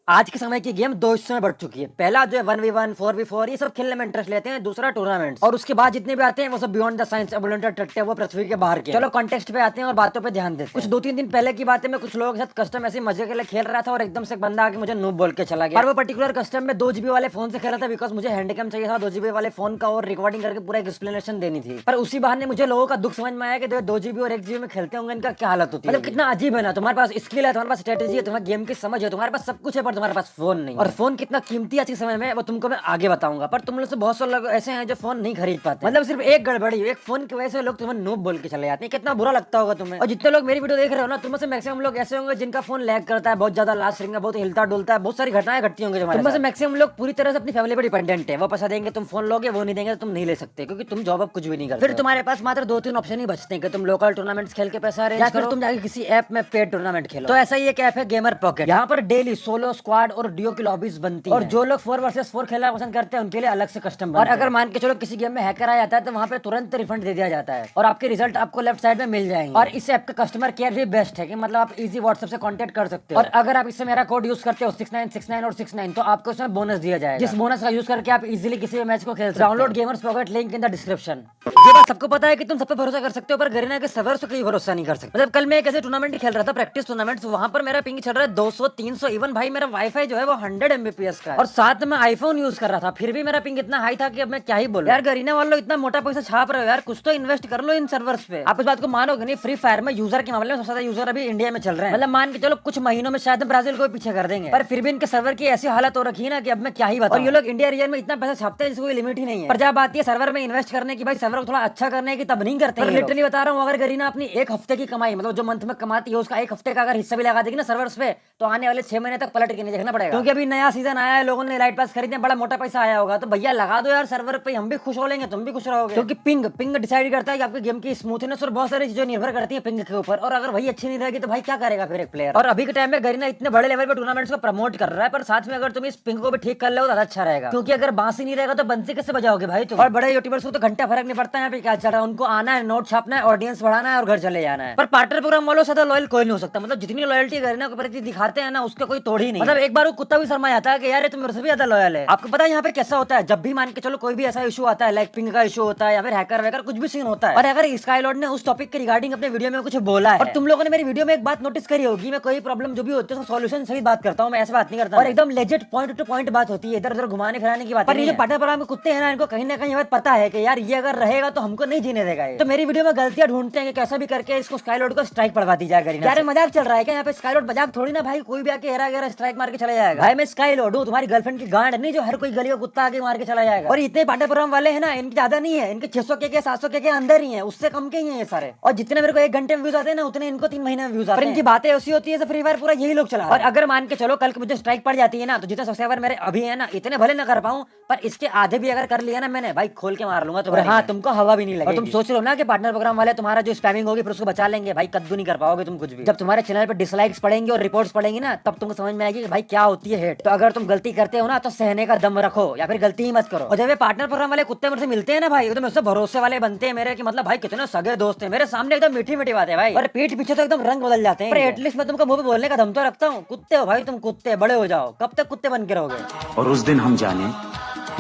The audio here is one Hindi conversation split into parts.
आज के समय की गेम दो हिस्सों में बढ़ चुकी है। पहला जो है 1v1 4v4 ये सब खेलने में इंटरेस्ट लेते हैं। दूसरा टूर्नामेंट, और उसके बाद जितने भी आते हैं वो सब बियॉन्ड द साइंस एबुलेंटेड टट्टे, वो पृथ्वी के बाहर के। चलो कॉन्टेक्स्ट पे आते हैं और बातों पे ध्यान देते हैं। कुछ 2-3 दिन पहले की बात है, मैं कुछ लोगों के साथ कस्टम ऐसे मजे के लिए खेल रहा था और एकदम से एक बंदा आके मुझे नूब बोल के चला गया। और वो पर्टिकुलर कस्टम में 2 GB वाले फोन से खेला था, बिकॉज मुझे हैंडकैम चाहिए था 2 GB वाले फोन का और रिकॉर्डिंग करके पूरा एक्सप्लेनेशन देनी थी। पर उसी बहाने मुझे लोगों का दुख समझ में आया कि 2 GB और 1 GB में खेलते होंगे, इनका क्या हालत होती है। मतलब कितना अजीब है ना, तुम्हारे पास स्किल है, तुम्हारे पास स्ट्रेटेजी है, तुम्हारे गेम की समझ है, तुम्हारे पास सब कुछ है, पर तुम्हारे पास फोन नहीं। और फोन कितना कीमती आज के समय में वो तुमको मैं आगे बताऊंगा। पर तुम लोग से बहुत से लोग ऐसे हैं जो फोन नहीं खरीद पाते। मतलब सिर्फ एक गड़बड़ी, एक फोन की वजह से लोग तुम्हें नूब बोल के चले जाते हैं। कितना बुरा लगता होगा तुम्हें। और जितने लोग मेरी वीडियो देख रहे हो ना, तुम में से मैक्सिमम लोग ऐसे होंगे जिनका फोन लैग करता है, बहुत ज्यादा लास्ट रिंग में बहुत हिलता डुलता है, बहुत सारी घटनाएं घटती होंगी। तुम में से मैक्सिमम लोग पूरी तरह से अपनी फैमिली पर डिपेंडेंट है। वो पैसा देंगे तुम फोन लोगे, वो नहीं देंगे तो तुम नहीं ले सकते, क्योंकि तुम जॉब अब कुछ भी नहीं करते। फिर तुम्हारे पास मात्र 2-3 ऑप्शन ही बचते हैं कि तुम लोकल टूर्नामेंट्स खेल के पैसा अरेंज करो, तुम जाके किसी ऐप में पेड टूर्नामेंट खेलो। तो ऐसा ही एक ऐप है गेमर पॉकेट। यहाँ पर डेली सोलो, स्क्वाड और डियो की लॉबीज बनती है। और जो लोग 4 vs 4 खेलना पसंद करते हैं उनके लिए अलग से कस्टम। और अगर मान के चलो किसी गेम में हैकर आ जाता है तो वहाँ पे तुरंत रिफंड दे दिया जाता है और आपके रिजल्ट आपको लेफ्ट साइड में मिल जाएंगे। और इस ऐप का कस्टमर केयर भी बेस्ट है कि मतलब आप इजी व्हाट्सएप से कांटेक्ट कर सकते हो। और अगर आप इससे मेरा कोड यूज करते हो 6969 और 69 तो आपको उसमें बोनस दिया जाएगा, जिस बोनस का यूज करके आप इजीली किसी भी मैच को खेल सकते हो। Download gamers pocket, link in the description. ये बात सबको पता है कि तुम सब पे भरोसा कर सकते हो, पर गरीना के सर्वर से कोई भरोसा नहीं कर सकते। मतलब कल मैं एक ऐसे टूर्नामेंट खेल रहा था, प्रैक्टिस टूर्नामेंट, वहां पर मेरा पिंग चल रहा है 200 300, इवन भाई मेरा वाईफाई जो है वो 100 Mbps का है और साथ में आईफोन यूज कर रहा था, फिर भी मेरा पिंग इतना हाई था कि अब मैं क्या ही बोलूं। यार गरीना वालों इतना मोटा पैसा छाप रहे हो यार, कुछ तो इन्वेस्ट कर लो इन सर्वर्स पे। आप इस बात को मानोगे नहीं, फ्री फायर में यूजर के मामले में सबसे ज्यादा यूजर अभी इंडिया में चल रहे हैं। मतलब मान के चलो कुछ महीनों में शायद ब्राजील को पीछे कर देंगे, पर फिर भी इनके सर्वर की ऐसी हालत हो रखी है ना कि अब मैं क्या ही बताऊं। और ये लोग इंडिया रीजन में इतना पैसा छापते हैं जिसको कोई लिमिट ही नहीं है। पर जब आती है सर्वर में इन्वेस्ट करने की, भाई सर्वर को थोड़ा अच्छा करने की, तब नहीं करते हैं। लिटरली बता रहा हूँ, अगर गरीना अपनी एक हफ्ते की कमाई, मतलब जो मंथ में कमाती है उसका एक हफ्ते का अगर हिस्सा भी लगा देगी ना सर्वर्स पे, तो आने वाले 6 महीने तक पलट के नहीं देखना पड़ेगा। क्योंकि अभी नया सीजन आया है, लोगों ने लाइट पास खरीदे, बड़ा मोटा पैसा आया होगा, तो भैया लगा दो यार सर्वर पे, हम भी खुश हो लेंगे, तुम भी खुश रहोगे। क्योंकि पिंग डिसाइड करता है कि आपके गेम की स्मूथनेस और बहुत सारी चीजें निर्भर करती है पिंग के ऊपर। और अगर वही अच्छी नहीं रहेगी तो भाई क्या करेगा फिर एक प्लेयर। और अभी के टाइम में गरीना इतने बड़े लेवल पे टूर्नामेंट्स को प्रमोट कर रहा है, पर साथ में अगर तुम इस पिंग को भी ठीक कर लो तो ज्यादा अच्छा रहेगा। क्योंकि अगर बांसी नहीं रहेगा तो बंसी कैसे बजाओगे भाई तुम। और बड़े यूट्यूबर्स को तो घंटा फर्क नहीं पड़ता है यहाँ पे क्या चल रहा है, उनको आना है, नोट छापना है, ऑडियंस बढ़ाना है और घर चले जाना है। पर पार्टनर प्रोग्राम वालों से ज्यादा लॉयल कोई नहीं हो सकता। मतलब जितनी लॉयल्टी गरीना के प्रति दिखाते हैं ना, उसका कोई तोड़ ही नहीं। मतलब एक बार वो कुत्ता भी शर्मा जाता है कि यार ये तुम मेरे से भी ज्यादा लॉयल है। आपको पता है यहाँ पे कैसा होता है, जब भी मान के चलो कोई भी ऐसा इशू आता है, लाइक पिंग का इशू होता है या फिर हैकर वैकर कुछ भी सीन होता है, और अगर स्काईलॉर्ड ने उस टॉपिक के रिगार्डिंग अपने वीडियो में कुछ बोला है, और तुम लोगों ने मेरी वीडियो में एक बात नोटिस करी होगी, मैं कोई प्रॉब्लम जो भी होती है उसका सॉल्यूशन सही बात करता हूँ, मैं ऐसे बात नहीं करता। और एकदम लेजिट पॉइंट टू पॉइंट बात होती है, इधर उधर घुमाने फिराने की बात। पर ये जो पार्टनर प्रोग्राम के कुत्ते हैं ना, इनको कहीं ना कहीं बात पता है कि यार ये अगर रहेगा तो हमको नहीं जीने देगा। तो मेरी वीडियो में गलतियां ढूंढते हैं कि कैसा भी करके इसको स्काईलॉर्ड को स्ट्राइक पड़वा दी जाएगा। यार मजाक चल रहा है क्या यहाँ पे? स्काईलॉर्ड मजाक थोड़ी ना भाई, कोई भी आके हेरा गेरा स्ट्राइक मार के चला जाएगा। भाई मैं स्काईलॉर्ड हूँ, तुम्हारी गर्लफ्रेंड की गांड नहीं जो हर कोई गली का कुत्ता आके मार के चला जाएगा। और इतने पार्टनर प्रोग्राम वाले हैं ना, इनकी ज्यादा नहीं है, इनके 600 के 700 के अंदर ही है, उससे कम के ही है ये सारे। और जितने मेरे को 1 घंटे में व्यूज आते हैं ना, उतने इनको 3 महीने में व्यूज आते हैं। इनकी बातें ऐसी होती है फ्री फायर पूरा यही लोग चला। और अगर मान के चलो कल को मुझे स्ट्राइक पड़ जाती है ना, तो जितने सब्सक्राइबर मेरे अभी है ना, इतने भले ना कर पाऊं, पर इसके आधे भी अगर कर लिया ना मैंने, भाई खोल के मार लूंगा तो। हाँ, तुमको हवा भी नहीं लगेगी। और तुम सोच रहे हो ना कि पार्टनर प्रोग्राम वाले तुम्हारा जो स्पैमिंग होगी फिर उसको बचा लेंगे, भाई कद्दू नहीं कर पाओगे तुम कुछ भी। जब तुम्हारे चैनल पे डिसलाइक्स पड़ेंगे और रिपोर्ट्स पड़ेंगी ना, तब तुमको समझ में आएगी कि भाई क्या होती है हेट। तो अगर तुम गलती करते हो ना तो सहने का दम रखो या फिर गलती ही मत करो। और जब ये पार्टनर प्रोग्राम वाले कुत्ते मेरे से मिलते हैं ना भाई, तो मुझसे भरोसे वाले बनते हैं मेरे, कि मतलब भाई कितने सगे दोस्त हैं, मेरे सामने एकदम मीठी मीठी बात है भाई, और पीठ पीछे तो एकदम रंग बदल जाते हैं। पर एटलीस्ट मैं तुमको मुंह पे बोलने का दम तो रखता हूँ। कुत्ते हो भाई तुम, कुत्ते बड़े हो जाओ, कब तक कुत्ते बन के रहोगे। और उस दिन हम जाने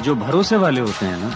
जो भरोसे वाले होते हैं ना,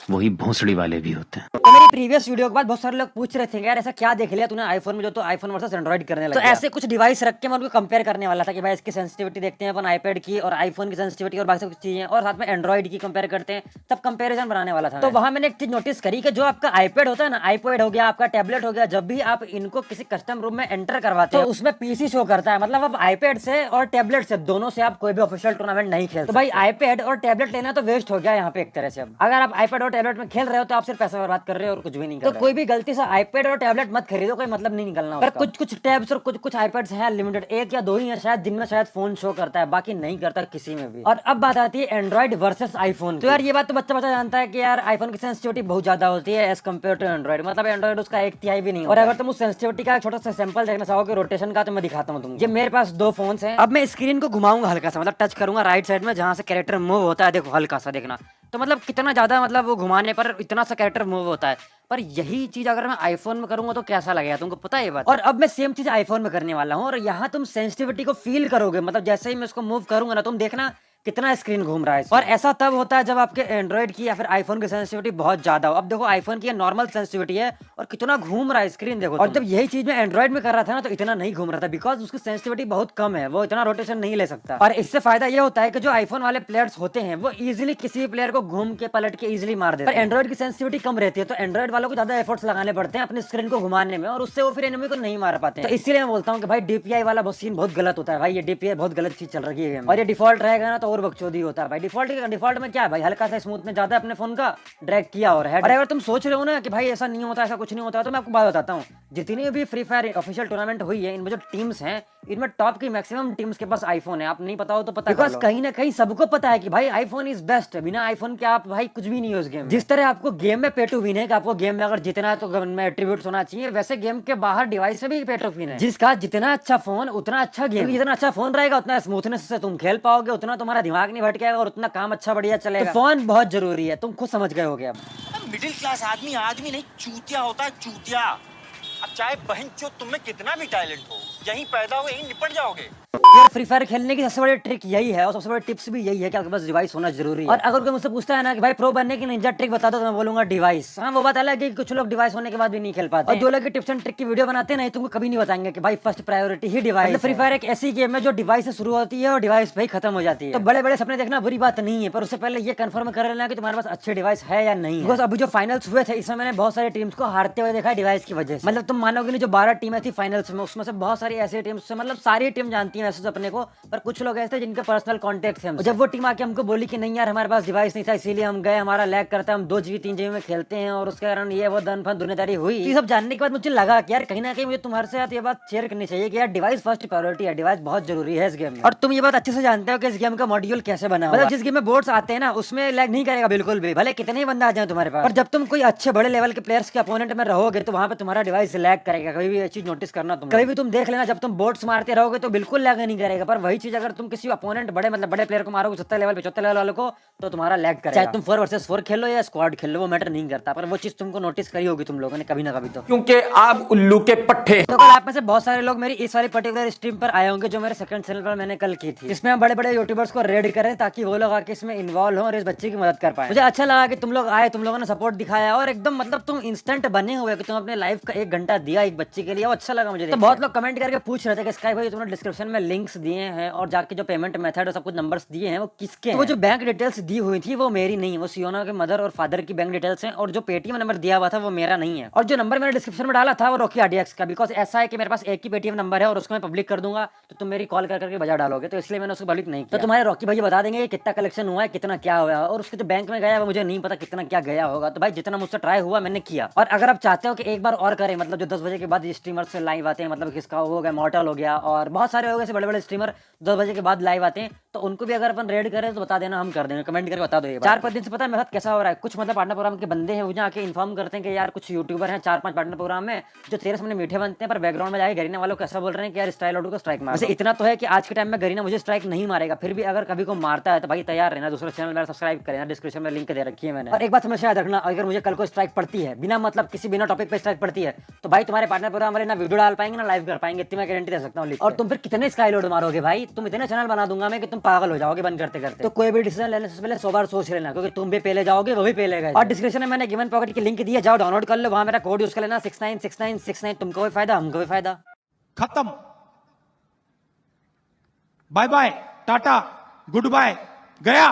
वही भोंसड़ी वाले भी होते हैं। तो मेरी प्रीवियस वीडियो के बाद बहुत सारे लोग पूछ रहे थे यार ऐसा क्या देख लिया तूने आईफोन में, जो तो आईफोन वर्सेस एंड्रॉइड करने लगा। तो ऐसे कुछ डिवाइस रख के मैं उनको कंपेयर करने वाला था कि भाई इसकी सेंसिटिविटी देखते हैं अपन आईपैड की और आईफोन की सेंसिटिविटी और बाकी कुछ चीजें, और साथ में एंड्रॉइड की कंपेयर करते हैं, तब कंपेरिजन बनाने वाला था। तो वहां मैंने एक चीज नोटिस करी कि जो आपका आईपैड होता है ना, आईपैड हो गया, आपका टैबलेट हो गया, जब भी आप इनको किसी कस्टम रूम में एंटर करवाते हो तो उसमें पीसी शो करता है। मतलब अब आईपैड से और टैबलेट से दोनों से आप कोई भी ऑफिशियल टूर्नामेंट नहीं खेल। तो भाई आईपैड और टैबलेट लेना तो वेस्ट हो गया यहाँ पे एक तरह से। अब अगर आप आईपैड और टैबलेट में खेल रहे हो तो आप सिर्फ पैसा बर्बाद कर रहे हो और कुछ भी नहीं कर रहे। तो कोई भी गलती से आईपैड और टैबलेट मत खरीदो, कोई मतलब नहीं निकलना। पर कुछ टैब्स और कुछ आईपैड्स हैं लिमिटेड, 1 या 2 ही है शायद जिनमें शायद फोन शो करता है, बाकी नहीं करता किसी में भी। और अब बात आती है एंड्रॉइड वर्सेस आईफोन। तो यार ये बात तो बच्चा जानता है कि यार आईफोन की सेंसिटिविटी बहुत ज्यादा होती है एज कम्पेयर टू एंड्रॉइड। मतलब एंड्रॉइड उसका 1/3 भी नहीं। और अगर तुम उस सेंसिटिविटी का छोटा सा सैंपल देखना चाहोगे रोटेशन का, तो मैं दिखाता हूँ तुमको। ये मेरे पास 2 फोन्स हैं। अब मैं स्क्रीन को घुमाऊंगा हल्का सा, मतलब टच करूंगा राइट साइड में जहां से कैरेक्टर मूव होता है, देखो हल्का सा देखना, तो मतलब कितना ज्यादा मतलब वो घुमाने पर इतना सा कैरेक्टर मूव होता है। पर यही चीज अगर मैं आईफोन में करूंगा तो कैसा लगेगा, तुमको पता है ये बात। और अब मैं सेम चीज आईफोन में करने वाला हूँ, और यहाँ तुम सेंसिटिविटी को फील करोगे। मतलब जैसे ही मैं इसको मूव करूंगा ना, तुम देखना कितना स्क्रीन घूम रहा है। और ऐसा तब होता है जब आपके एंड्रॉइड की या फिर आईफोन की सेंसिटिविटी बहुत ज्यादा हो। अब देखो आईफोन की नॉर्मल सेंसिटिविटी है और कितना घूम रहा है स्क्रीन, देखो। और जब यही चीज मैं एंड्रॉइड में कर रहा था ना, तो इतना नहीं घूम रहा था, बिकॉज उसकी सेंसिटिविटी बहुत कम है, वो इतना रोटेशन नहीं ले सकता। और इससे फायदा ये होता है कि जो आईफोन वाले प्लेयर्स होते हैं वो इजिली किसी भी प्लेयर को घूम के पलट के इजिली मार देते हैं। पर एंड्रॉइड की सेंसिटिविटी कम रहती है, तो एंड्रॉइड वालों को ज्यादा एफर्ट्स लगाने पड़ते हैं अपने स्क्रीन को घुमाने में, और उससे वो फिर एनिमी को नहीं मार पाते। तो इसीलिए मैं बोलता हूँ कि भाई डीपीआई वाला सीन बहुत गलत होता है भाई, ये डीपीआई बहुत गलत चीज चल रही है। और ये डिफॉल्ट रहेगा ना तो और बकचोदी होता है भाई। डिफॉल्ट में क्या है भाई, हल्का सा स्मूथ में ज्यादा अपने फोन का ड्रैग किया और है। और अगर तुम सोच रहे हो ना कि भाई ऐसा नहीं होता, ऐसा कुछ नहीं होता, तो मैं आपको बात बताता हूँ। जितनी भी फ्री फायर ऑफिशियल टूर्नामेंट हुई है, इनमें जो टीम्स हैं, इनमें टॉप की मैक्सिमम टीम्स के पास आईफोन है। आप नहीं पता हो तो पता, बिकॉज कहीं ना कहीं सबको पता है कि भाई आईफोन इज बेस्ट। बिना आईफोन के आप भाई कुछ भी नहीं हो उस गेम में। जिस तरह आपको गेम में पे टू विन है कि आपको गेम में अगर जितना है तो में एट्रीब्यूट्स होना चाहिए, वैसे गेम के बाहर डिवाइस में भी पे टू विन है। जिसका जितना अच्छा फोन उतना अच्छा गेम, जितना अच्छा फोन रहेगा उतना स्मूथनेस से तुम खेल पाओगे, उतना तुम्हारा दिमाग नहीं भटकेगा और उतना काम अच्छा बढ़िया चलेगा। तो फोन बहुत जरूरी है, तुम खुद समझ गए होगे। अब मिडिल क्लास आदमी आदमी नहीं चूतिया होता है, चूतिया। अब चाहे बहन चो तुम में कितना भी टैलेंट हो, यहीं पैदा हो यहीं निपट जाओगे। यार फ्री फायर खेलने की सबसे बड़ी ट्रिक यही है और सबसे बड़ी टिप्स भी यही है कि आपके पास डिवाइस होना जरूरी है। और अगर कोई मुझसे पूछता है ना कि भाई प्रो बनने की निंजा ट्रिक बता दो, तो मैं बोलूंगा डिवाइस। हाँ वो बात अलग है कि कुछ लोग डिवाइस होने के बाद भी नहीं खेल पाते, और जो लोग टिप्स एंड ट्रिक की वीडियो बनाते हैं ना, तुमको कभी नहीं बताएंगे कि भाई फर्स्ट प्रायोरिटी ही डिवाइस। फ्री फायर एक ऐसी गेम है जो डिवाइस से शुरू होती है और डिवाइस पे ही खत्म हो जाती है। तो बड़े बड़े सपने देखना बुरी बात नहीं है, पर उससे पहले ये कंफर्म कर लेना कि तुम्हारे पास अच्छे डिवाइस है या नहीं। बिकॉज अभी जो फाइनल्स हुए थे, इसमें मैंने बहुत सारी टीम्स को हारते हुए देखा है डिवाइस की वजह से। मतलब तुम मानोगे नहीं, जो 12 टीमें थी फाइनल्स में, उसमें से बहुत सारी ऐसी टीम्स, मतलब सारी टीम जानती है वैसे अपने को, पर कुछ लोग ऐसे जिनके पर्सनल कॉन्टेक्ट थे। जब वो टीम आके हमको बोली कि नहीं यार हमारे पास डिवाइस नहीं था, इसीलिए हम गए, हमारा लैग करता है, हम 2 GB 3 GB में खेलते हैं, और उसके कारण ये वो दन फन दुनियादारी हुई। ये सब जानने के बाद मुझे लगा कि यार कहीं ना कहीं मुझे तुम्हारे साथ ये बात शेयर करनी चाहिए कि यार डिवाइस फर्स्ट प्रायोरिटी है, डिवाइस बहुत जरूरी है इस गेम में। और तुम ये बात अच्छे से जानते हो कि इस गेम का मॉड्यूल कैसे बना, मतलब जिस गेम में बोर्ड्स आते हैं ना, उसमें लैग नहीं करेगा बिल्कुल भी, भले कितने ही बंदा आ जाए तुम्हारे पास। और जब तुम कोई अच्छे बड़े लेवल के प्लेयर्स के अपोनेंट में रहोगे, तो वहां पे तुम्हारा डिवाइस लैग करेगा। कभी भी ये चीज नोटिस करना, तुम कभी भी तुम देख लेना, जब तुम बोर्ड्स मारते रहोगे तो बिल्कुल लैग नहीं करेगा। पर वही चीज अगर तुम किसी अपोनेंट बड़े मतलब बड़े प्लेयर को मारोगे 70 लेवल 75 लेवल वालों को, तो तुम्हारा लैग करेगा। चाहे तुम 4 वर्सेस 4 खेलो या स्क्वाड खेलो, वो मैटर नहीं करता। पर वो चीज तुमको नोटिस करी होगी तुम लोगों ने कभी ना कभी, तो क्योंकि आप उल्लू के पट्टे। तो कल आप में से बहुत सारे लोग मेरी इस वाली पर्टिकुलर स्ट्रीम पर आए होंगे जो मेरे सेकंड चैनल पर मैंने कल की थी, जिसमें हम बड़े बड़े यूट्यूबर्स को रेड करें ताकि वो लोग आके इसमें इन्वॉल्व हो और इस बच्चे की मदद कर पाए। मुझे अच्छा लगा कि तुम लोग आए, तुम लोगों ने सपोर्ट दिखाया, और एकदम मतलब तुम इंस्टेंट बने हुए कि तुम अपने लाइफ का 1 घंटा दिया एक बच्चे के लिए, वो अच्छा लगा मुझे। तो बहुत लोग कमेंट करके पूछ रहे थे कि स्काई भाई तुमने डिस्क्रिप्शन में लिंक्स दिए हैं और जाके जो पेमेंट मेथड और सब कुछ नंबर्स दिए हैं वो किसके हैं? वो जो बैंक डिटेल्स दी हुई थी वो मेरी नहीं है, वो सियोना के मदर और फादर की बैंक डिटेल्स हैं, और जो पेटीएम नंबर दिया हुआ था वो मेरा नहीं है। और जो नंबर मैंने डिस्क्रिप्शन में डाला था वो रॉकी आरडीएक्स का, बिकॉज ऐसा है कि मेरे पास एक ही पेटीएम नंबर है और उसको मैं पब्लिक कर दूंगा तो तुम मेरी कॉल करके बजा डालोगे, तो इसलिए मैंने उसको पब्लिक नहीं किया। तो तुम्हारे रॉकी भाई बता देंगे कितना कलेक्शन हुआ है, कितना क्या हुआ है, और उसके जो बैंक में गया वो मुझे नहीं पता कितना क्या गया होगा। तो भाई जितना मुझसे ट्राई हुआ मैंने किया। और अगर आप चाहते हो कि एक बार और करें, मतलब जो 10 बजे के बाद स्ट्रीमर से लाइव आते हैं, मतलब किसका हो गया मॉर्टल हो गया और बहुत सारे हो गए बड़े बड़े स्ट्रीमर 10 बजे के बाद लाइव आते हैं, तो उनको भी अगर अपन रेड करें तो बता देना, हम कर देंगे। कमेंट करके बता दो। 4-5 दिन से पता है मेरे साथ कैसा हो रहा है, कुछ मतलब पार्टनर प्रोग्राम के बंदे हैं, मुझे आके इन्फॉर्म करते हैं कि यार कुछ यूट्यूबर हैं 4-5 पार्टनर प्रोग्राम में जो तेरे सामने मीठे बनते हैं, पर बैकग्राउंड में जाके गरीना वालों को ऐसा बोल रहे हैं कि यार स्टाइल ऑटो को स्ट्राइक मार। वैसे इतना तो है कि आज के टाइम में गरीना मुझे स्ट्राइक नहीं मारेगा, फिर भी अगर कभी को मारता है तो भाई तैयार रहना, दूसरा चैनल मेरा सब्सक्राइब करें, डिस्क्रिप्शन में लिंक दे रखी है मैंने। और एक बात हमेशा याद रखना, अगर मुझे कल को स्ट्राइक पड़ती है बिना मतलब किसी बिना टॉपिक पे स्ट्राइक पड़ती है, तो भाई तुम्हारे पार्टनर प्रोग्राम वाले ना वीडियो डाल पाएंगे ना लाइव कर पाएंगे, इतनी मैं गारंटी दे सकता हूँ। और तुम फिर कितने स्काई लोड मारोगे भाई, तुम इतने चैनल बना दूंगा मैं कि तुम पागल हो जाओगे बंद करते करते। तो कोई भी डिसीजन लेने से पहले 100 बार सोच लेना, क्योंकि तुम भी पहले जाओगे वो भी पहले गए। और डिस्क्रिप्शन में मैंने गिवन पॉकेट की लिंक दी है, जाओ डाउनलोड कर लो, वहां मेरा कोड यूज कर लेना 696969, तुमको भी फायदा हमको भी फायदा। खत्म, bye bye, tata, goodbye, गया।